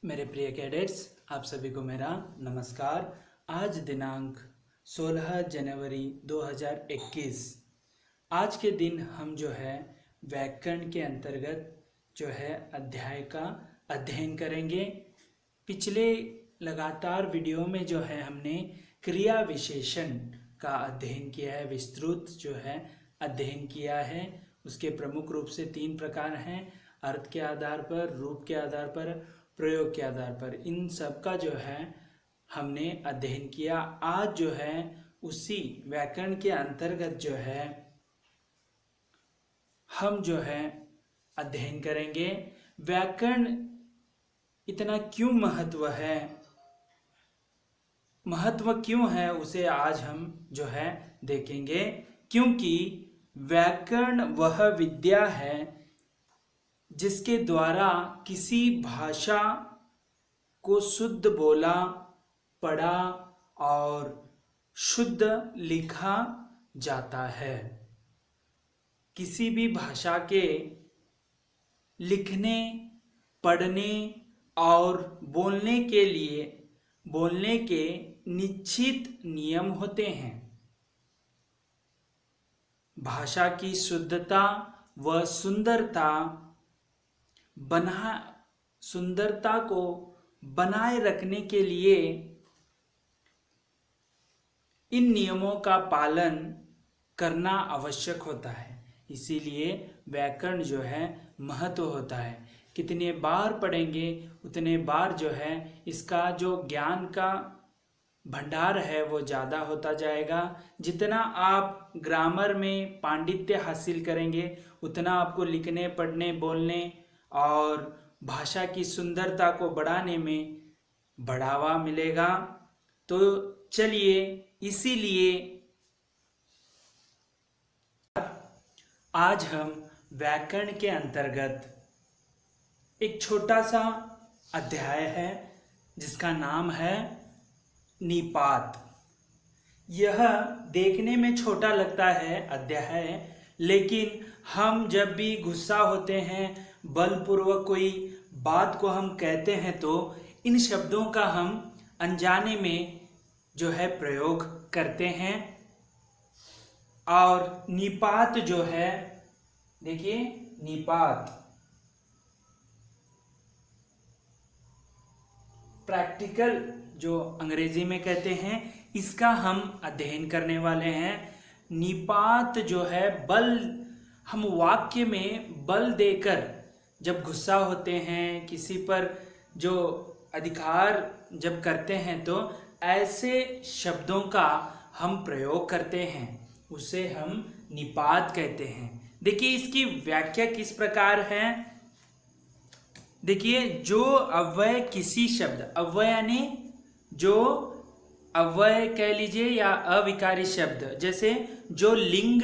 मेरे प्रिय कैडेट्स, आप सभी को मेरा नमस्कार। आज दिनांक 16 जनवरी 2021। आज के दिन हम जो है व्याकरण के अंतर्गत जो है अध्याय का अध्ययन करेंगे। पिछले लगातार वीडियो में जो है हमने क्रिया विशेषण का अध्ययन किया है, विस्तृत जो है अध्ययन किया है। उसके प्रमुख रूप से 3 प्रकार हैं: अर्थ के आधार पर, रूप के आधार पर, प्रयोग के आधार पर। इन सब का जो है हमने अध्ययन किया। आज जो है उसी व्याकरण के अंतर्गत जो है हम जो है अध्ययन करेंगे। व्याकरण इतना क्यों महत्व क्यों है उसे आज हम जो है देखेंगे। क्योंकि व्याकरण वह विद्या है जिसके द्वारा किसी भाषा को शुद्ध बोला, पढ़ा और शुद्ध लिखा जाता है। किसी भी भाषा के लिखने, पढ़ने और बोलने के निश्चित नियम होते हैं। भाषा की शुद्धता व सुंदरता को बनाए रखने के लिए इन नियमों का पालन करना आवश्यक होता है। इसीलिए व्याकरण जो है महत्व होता है। कितने बार पढ़ेंगे उतने बार जो है इसका जो ज्ञान का भंडार है वो ज़्यादा होता जाएगा। जितना आप ग्रामर में पांडित्य हासिल करेंगे उतना आपको लिखने, पढ़ने, बोलने और भाषा की सुंदरता को बढ़ाने में बढ़ावा मिलेगा। तो चलिए, इसीलिए आज हम व्याकरण के अंतर्गत एक छोटा सा अध्याय है जिसका नाम है निपात। यह देखने में छोटा लगता है अध्याय, लेकिन हम जब भी गुस्सा होते हैं, बलपूर्वक कोई बात को हम कहते हैं तो इन शब्दों का हम अनजाने में जो है प्रयोग करते हैं। और निपात जो है, देखिए निपात प्रैक्टिकल जो अंग्रेजी में कहते हैं, इसका हम अध्ययन करने वाले हैं। निपात जो है हम वाक्य में बल देकर जब गुस्सा होते हैं, किसी पर जो अधिकार जब करते हैं तो ऐसे शब्दों का हम प्रयोग करते हैं, उसे हम निपात कहते हैं। देखिए इसकी व्याख्या किस प्रकार है। देखिए, जो अव्यय किसी शब्द, अव्यय यानी जो अव्यय कह लीजिए या अविकारी शब्द, जैसे जो लिंग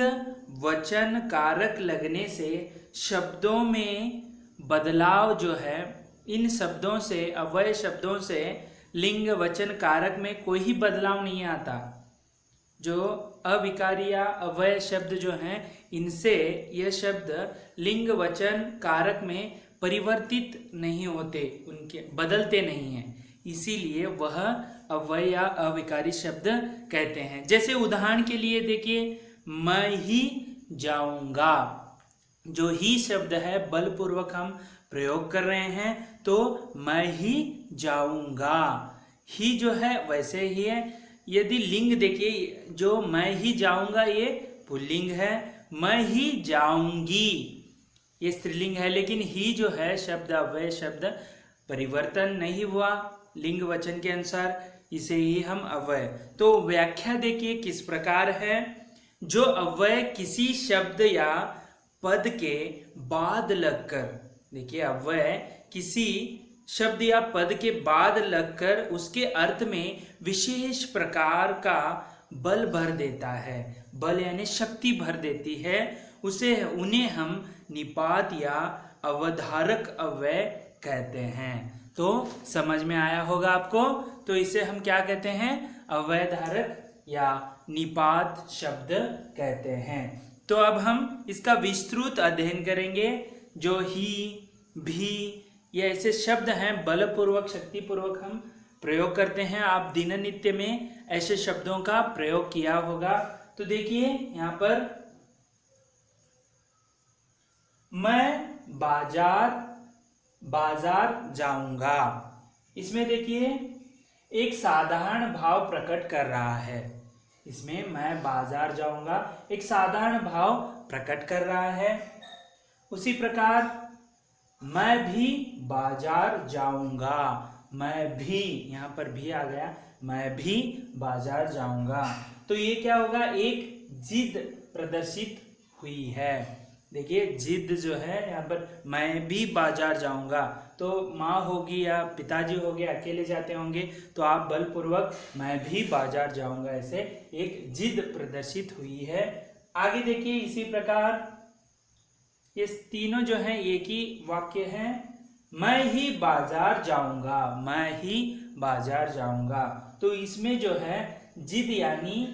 वचन कारक लगने से शब्दों में बदलाव जो है, इन शब्दों से, अव्यय शब्दों से लिंग वचन कारक में कोई ही बदलाव नहीं आता। जो अविकारी या अव्यय शब्द जो हैं, इनसे यह शब्द लिंग वचन कारक में परिवर्तित नहीं होते, उनके बदलते नहीं हैं, इसीलिए वह अव्यय या अविकारी शब्द कहते हैं। जैसे उदाहरण के लिए देखिए, मैं ही जाऊंगा, जो ही शब्द है बलपूर्वक हम प्रयोग कर रहे हैं, तो मैं ही जाऊंगा, ही जो है वैसे ही है। यदि लिंग देखिए, जो मैं ही जाऊंगा ये पुल्लिंग है, मैं ही जाऊंगी ये स्त्रीलिंग है, लेकिन ही जो है शब्द, अव्यय शब्द, परिवर्तन नहीं हुआ लिंग वचन के अनुसार, इसे ही हम अव्यय। तो व्याख्या देखिए किस प्रकार है। जो अव्यय किसी शब्द या पद के बाद लगकर, देखिए अव्यय किसी शब्द या पद के बाद लगकर उसके अर्थ में विशेष प्रकार का बल भर देता है, बल यानी शक्ति भर देती है, उन्हें हम निपात या अवधारक अव्यय कहते हैं। तो समझ में आया होगा आपको। तो इसे हम क्या कहते हैं? अव्ययधारक या निपात शब्द कहते हैं। तो अब हम इसका विस्तृत अध्ययन करेंगे। जो ही, भी, ये ऐसे शब्द हैं बलपूर्वक शक्तिपूर्वक हम प्रयोग करते हैं। आप दिननित्य में ऐसे शब्दों का प्रयोग किया होगा। तो देखिए यहाँ पर मैं बाजार जाऊंगा, इसमें देखिए एक साधारण भाव प्रकट कर रहा है। इसमें मैं बाजार जाऊंगा एक साधारण भाव प्रकट कर रहा है। उसी प्रकार मैं भी बाजार जाऊंगा, मैं भी, यहाँ पर भी आ गया, मैं भी बाजार जाऊंगा। तो ये क्या होगा, एक जिद प्रदर्शित हुई है। देखिए जिद जो है यहाँ पर, मैं भी बाजार जाऊंगा, तो माँ होगी या पिताजी हो गए अकेले जाते होंगे, तो आप बलपूर्वक मैं भी बाजार जाऊंगा, ऐसे एक जिद प्रदर्शित हुई है। आगे देखिए इसी प्रकार ये तीनों जो हैं एक ही वाक्य हैं। मैं ही बाजार जाऊंगा, मैं ही बाजार जाऊंगा, तो इसमें जो है जिद यानी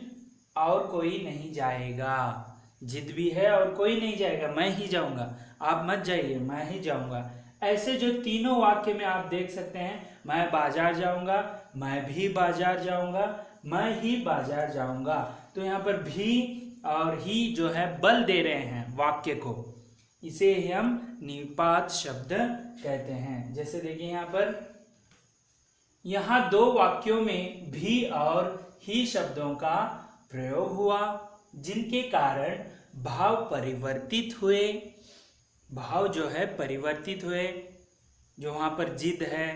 और कोई नहीं जाएगा, जिद भी है और कोई नहीं जाएगा, मैं ही जाऊंगा, आप मत जाइए, मैं ही जाऊंगा। ऐसे जो तीनों वाक्य में आप देख सकते हैं, मैं बाजार जाऊंगा, मैं भी बाजार जाऊंगा, मैं ही बाजार जाऊंगा। तो यहाँ पर भी और ही जो है बल दे रहे हैं वाक्य को, इसे हम निपात शब्द कहते हैं। जैसे देखिए यहाँ पर, यहाँ दो वाक्यों में भी और ही शब्दों का प्रयोग हुआ, जिनके कारण भाव परिवर्तित हुए, भाव जो है परिवर्तित हुए। जो वहाँ पर जिद है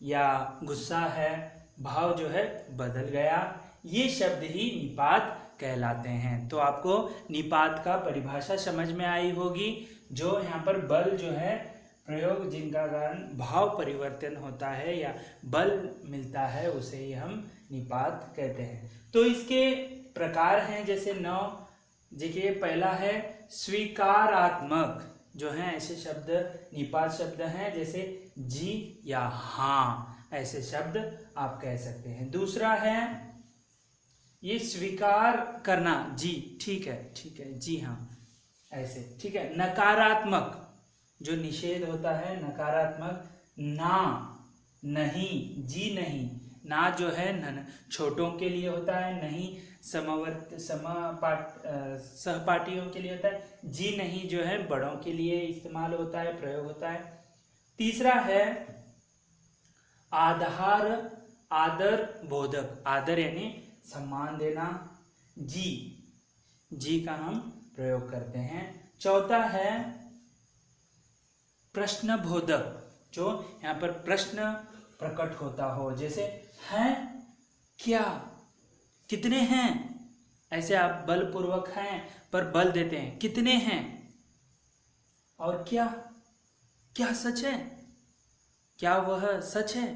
या गुस्सा है, भाव जो है बदल गया। ये शब्द ही निपात कहलाते हैं। तो आपको निपात का परिभाषा समझ में आई होगी। जो यहाँ पर बल जो है प्रयोग, जिनका कारण भाव परिवर्तन होता है या बल मिलता है, उसे ही हम निपात कहते हैं। तो इसके प्रकार हैं जैसे 9। देखिए पहला है स्वीकारात्मक, जो है ऐसे शब्द निपात शब्द हैं, जैसे जी या हाँ, ऐसे शब्द आप कह सकते हैं। दूसरा है ये स्वीकार करना, जी ठीक है, जी हाँ, ऐसे ठीक है। नकारात्मक, जो निषेध होता है, नकारात्मक, ना, नहीं, जी नहीं, ना जो है छोटों के लिए होता है, नहीं सहपाठियों के लिए होता है, जी नहीं जो है बड़ों के लिए इस्तेमाल होता है, प्रयोग होता है। तीसरा है आदर बोधक, आदर यानी सम्मान देना, जी का हम प्रयोग करते हैं। चौथा है प्रश्न बोधक, जो यहाँ पर प्रश्न प्रकट होता हो, जैसे हैं, क्या, कितने हैं, ऐसे आप बलपूर्वक हैं पर बल देते हैं, कितने हैं, और क्या सच है, क्या वह सच है,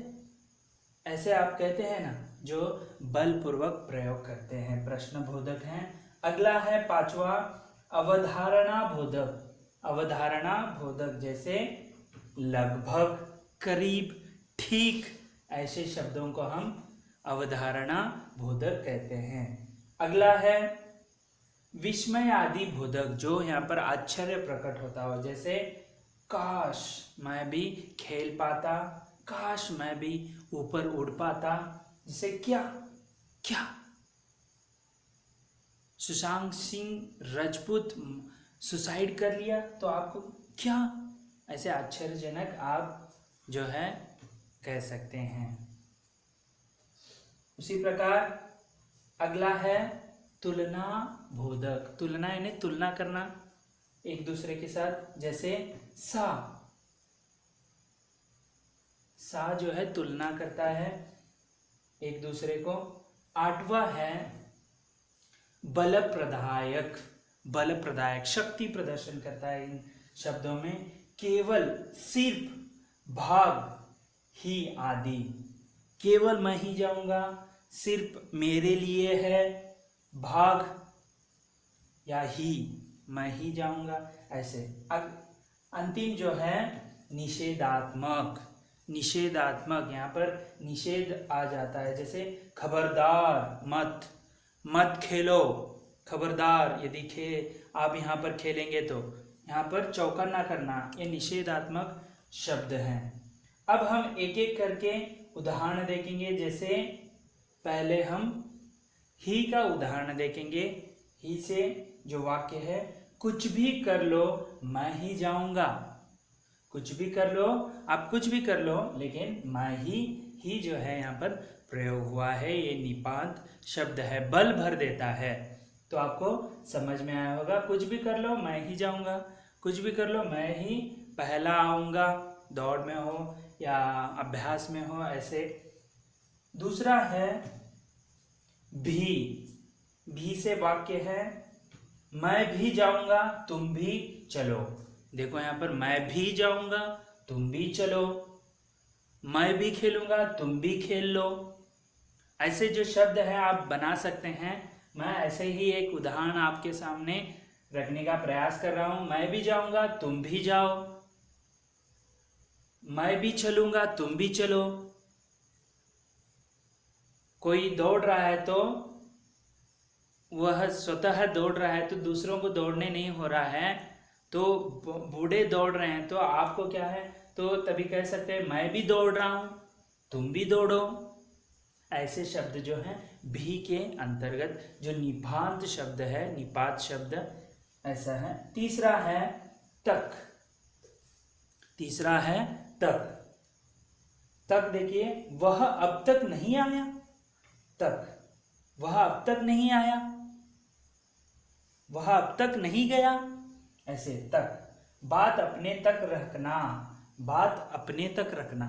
ऐसे आप कहते हैं ना, जो बलपूर्वक प्रयोग करते हैं, प्रश्न बोधक हैं। अगला है 5वां अवधारणा बोधक। अवधारणा बोधक जैसे लगभग, करीब, ठीक, ऐसे शब्दों को हम अवधारणा बोधक कहते हैं। अगला है विस्मय आदि बोधक, जो यहाँ पर आश्चर्य प्रकट होता हो, जैसे काश मैं भी खेल पाता, काश मैं भी ऊपर उड़ पाता, जैसे क्या सुशांत सिंह राजपूत सुसाइड कर लिया, तो आपको क्या, ऐसे आश्चर्यजनक आप जो है कह सकते हैं। उसी प्रकार अगला है तुलना बोधक। तुलना यानी तुलना करना एक दूसरे के साथ, जैसे सा जो है तुलना करता है एक दूसरे को। 8वां है बलप्रदायक। बलप्रदायक शक्ति प्रदर्शन करता है इन शब्दों में, केवल, सिर्फ, भाग, ही आदि। केवल मैं ही जाऊंगा, सिर्फ मेरे लिए है, भाग या ही, मैं ही जाऊंगा, ऐसे। अंतिम जो है निषेधात्मक। निषेधात्मक, यहाँ पर निषेध आ जाता है, जैसे खबरदार, मत खेलो, खबरदार, यदि आप यहाँ पर खेलेंगे तो यहाँ पर चौका ना करना, ये निषेधात्मक शब्द हैं। अब हम एक एक करके उदाहरण देखेंगे। जैसे पहले हम ही का उदाहरण देखेंगे। ही से जो वाक्य है, कुछ भी कर लो मैं ही जाऊंगा। कुछ भी कर लो, आप कुछ भी कर लो, लेकिन मैं ही जो है यहाँ पर प्रयोग हुआ है। ये निपात शब्द है, बल भर देता है। तो आपको समझ में आया होगा। कुछ भी कर लो मैं ही जाऊंगा, कुछ भी कर लो मैं ही पहला आऊंगा, दौड़ में हो या अभ्यास में हो, ऐसे। दूसरा है भी से वाक्य है, मैं भी जाऊंगा तुम भी चलो। देखो यहाँ पर मैं भी जाऊंगा तुम भी चलो, मैं भी खेलूंगा तुम भी खेल लो। ऐसे जो शब्द है आप बना सकते हैं। मैं ऐसे ही एक उदाहरण आपके सामने रखने का प्रयास कर रहा हूं। मैं भी जाऊंगा तुम भी जाओ, मैं भी चलूंगा तुम भी चलो। कोई दौड़ रहा है तो वह स्वतः दौड़ रहा है, तो दूसरों को दौड़ने नहीं हो रहा है। तो बूढ़े दौड़ रहे हैं तो आपको क्या है, तो तभी कह सकते हैं मैं भी दौड़ रहा हूं तुम भी दौड़ो। ऐसे शब्द जो हैं भी के अंतर्गत जो निपात शब्द है, निपात शब्द ऐसा है। तीसरा है तक। तीसरा है तक। तक देखिए, वह अब तक नहीं आया। तक, वह अब तक नहीं आया, वह अब तक नहीं गया, ऐसे तक। बात अपने तक रखना, बात अपने तक रखना,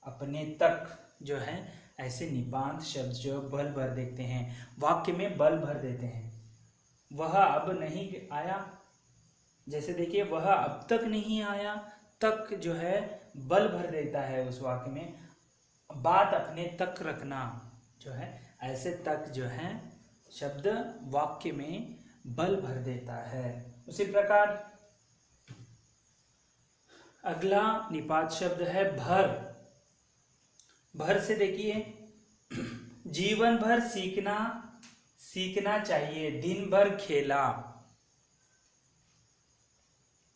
अपने तक जो है ऐसे निपात शब्द जो बल भर देते हैं, वाक्य में बल भर देते हैं। वह अब नहीं आया, जैसे देखिए वह अब तक नहीं आया, तक जो है बल भर देता है उस वाक्य में। बात अपने तक रखना जो है, ऐसे तक जो है शब्द वाक्य में बल भर देता है। उसी प्रकार अगला निपात शब्द है भर। भर से देखिए, जीवन भर सीखना चाहिए, दिन भर खेला।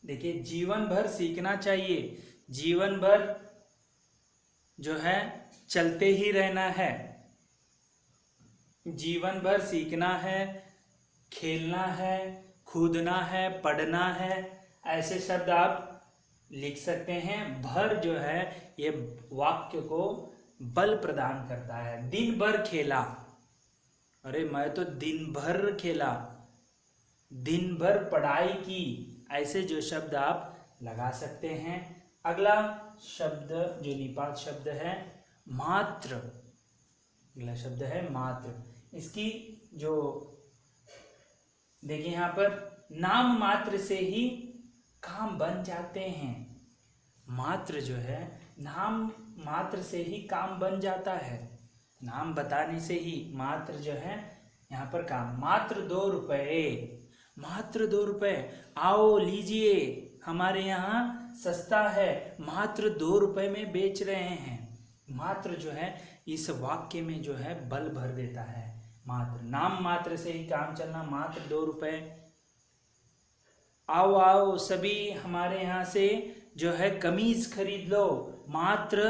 देखिए जीवन भर सीखना चाहिए, जीवन भर जो है चलते ही रहना है। जीवन भर सीखना है, खेलना है, कूदना है, पढ़ना है, ऐसे शब्द आप लिख सकते हैं। भर जो है ये वाक्य को बल प्रदान करता है। दिन भर खेला, अरे मैं तो दिन भर खेला, दिन भर पढ़ाई की, ऐसे जो शब्द आप लगा सकते हैं। अगला शब्द जो निपात शब्द है मात्र। अगला शब्द है मात्र। इसकी जो देखिए यहाँ पर नाम मात्र से ही काम बन जाते हैं। मात्र जो है नाम मात्र से ही काम बन जाता है, नाम बताने से ही मात्र जो है यहाँ पर काम। मात्र 2 रुपये, मात्र 2 रुपये, आओ लीजिए हमारे यहाँ सस्ता है, मात्र 2 रुपये में बेच रहे हैं। मात्र जो है इस वाक्य में जो है बल भर देता है। मात्र, नाम मात्र से ही काम चलना, मात्र 2 रुपये। आओ आओ सभी हमारे यहाँ से जो है कमीज खरीद लो, मात्र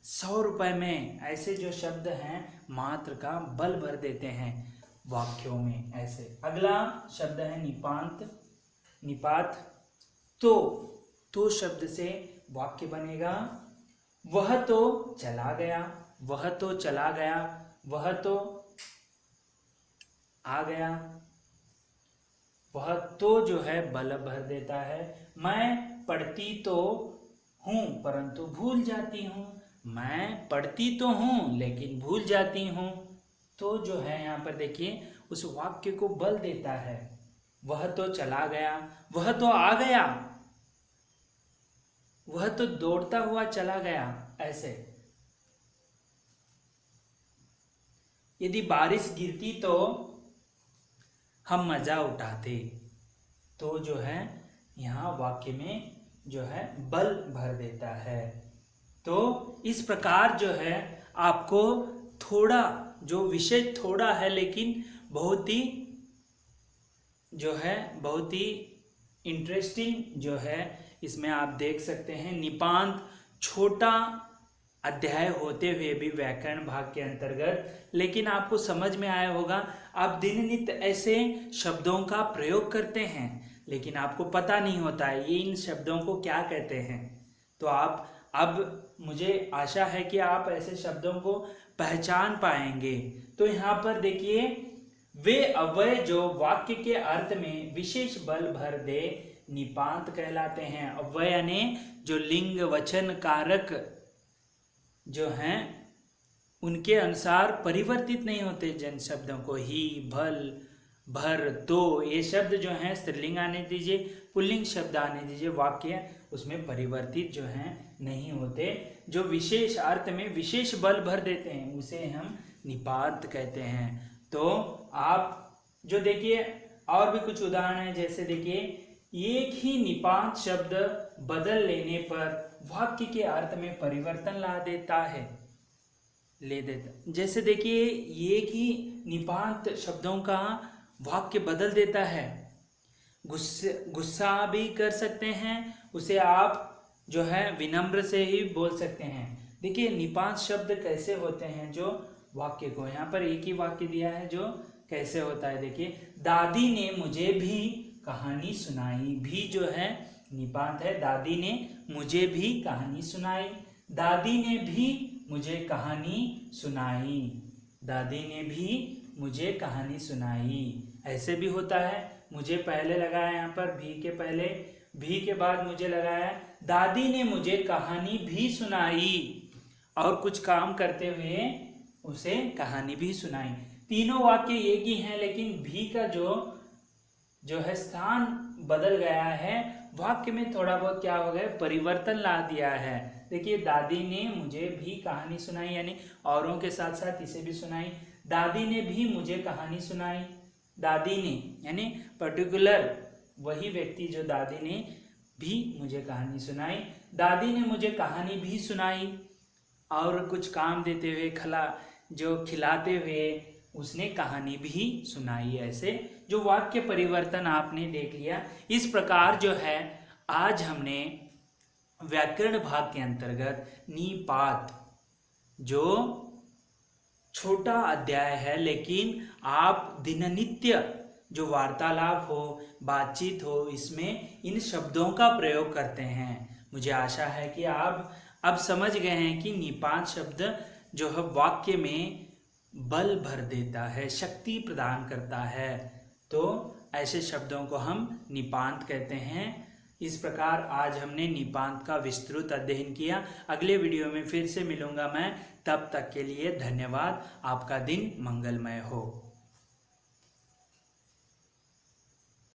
100 रुपये में। ऐसे जो शब्द हैं मात्र का बल भर देते हैं वाक्यों में ऐसे। अगला शब्द है निपात तो शब्द से वाक्य बनेगा वह तो चला गया, वह तो चला गया, वह तो आ गया। वह तो जो है बल भर देता है। मैं पढ़ती तो हूं परंतु भूल जाती हूं, मैं पढ़ती तो हूं लेकिन भूल जाती हूं। तो जो है यहाँ पर देखिए उस वाक्य को बल देता है। वह तो चला गया, वह तो आ गया, वह तो दौड़ता हुआ चला गया, ऐसे। यदि बारिश गिरती तो हम मजा उठाते, तो जो है यहाँ वाक्य में जो है बल भर देता है। तो इस प्रकार जो है आपको थोड़ा, जो विषय थोड़ा है लेकिन बहुत ही जो है बहुत ही इंटरेस्टिंग जो है इसमें आप देख सकते हैं। निपात छोटा अध्याय होते हुए भी व्याकरण भाग के अंतर्गत, लेकिन आपको समझ में आया होगा। आप दिन नित्य ऐसे शब्दों का प्रयोग करते हैं, लेकिन आपको पता नहीं होता है ये इन शब्दों को क्या कहते हैं। तो आप अब मुझे आशा है कि आप ऐसे शब्दों को पहचान पाएंगे। तो यहाँ पर देखिए, वे अव्यय जो वाक्य के अर्थ में विशेष बल भर दे निपात कहलाते हैं। अव्यय यानी जो लिंग वचन कारक जो हैं उनके अनुसार परिवर्तित नहीं होते। जन शब्दों को ही, भल, भर, तो ये शब्द जो हैं स्त्रीलिंग आने दीजिए, पुल्लिंग शब्द आने दीजिए, वाक्य उसमें परिवर्तित जो हैं नहीं होते। जो विशेष अर्थ में विशेष बल भर देते हैं उसे हम निपात कहते हैं। तो आप जो देखिए और भी कुछ उदाहरण है, जैसे देखिए एक ही निपात शब्द बदल लेने पर वाक्य के अर्थ में परिवर्तन ला देता है, ले देता। जैसे देखिए एक ही निपात शब्दों का वाक्य बदल देता है। गुस्सा भी कर सकते हैं, उसे आप जो है विनम्र से ही बोल सकते हैं। देखिए निपात शब्द कैसे होते हैं, जो वाक्य को यहाँ पर एक ही वाक्य दिया है जो कैसे होता है। देखिए, दादी ने मुझे भी कहानी सुनाई, भी जो है निपात है। दादी ने मुझे भी कहानी सुनाई, दादी ने भी मुझे कहानी सुनाई, दादी ने भी मुझे कहानी सुनाई। ऐसे भी होता है। मुझे पहले लगाया यहाँ पर भी के पहले, भी के बाद मुझे लगाया दादी ने मुझे कहानी भी सुनाई, और कुछ काम करते हुए उसे कहानी भी सुनाई। तीनों वाक्य एक ही हैं, लेकिन भी का जो है स्थान बदल गया है। वाक्य में थोड़ा बहुत क्या हो गया, परिवर्तन ला दिया है। देखिए, दादी ने मुझे भी कहानी सुनाई, यानी औरों के साथ साथ इसे भी सुनाई। दादी ने भी मुझे कहानी सुनाई, दादी ने यानी पर्टिकुलर वही व्यक्ति जो दादी ने भी मुझे कहानी सुनाई, दादी ने मुझे कहानी भी सुनाई। और कुछ काम देते हुए, खिलाते हुए उसने कहानी भी सुनाई। ऐसे जो वाक्य परिवर्तन आपने देख लिया। इस प्रकार जो है आज हमने व्याकरण भाग के अंतर्गत निपात, जो छोटा अध्याय है, लेकिन आप दिननित्य जो वार्तालाप हो, बातचीत हो, इसमें इन शब्दों का प्रयोग करते हैं। मुझे आशा है कि आप अब समझ गए हैं कि निपात शब्द जो है वाक्य में बल भर देता है, शक्ति प्रदान करता है। तो ऐसे शब्दों को हम निपात कहते हैं। इस प्रकार आज हमने निपात का विस्तृत अध्ययन किया। अगले वीडियो में फिर से मिलूंगा मैं, तब तक के लिए धन्यवाद। आपका दिन मंगलमय हो।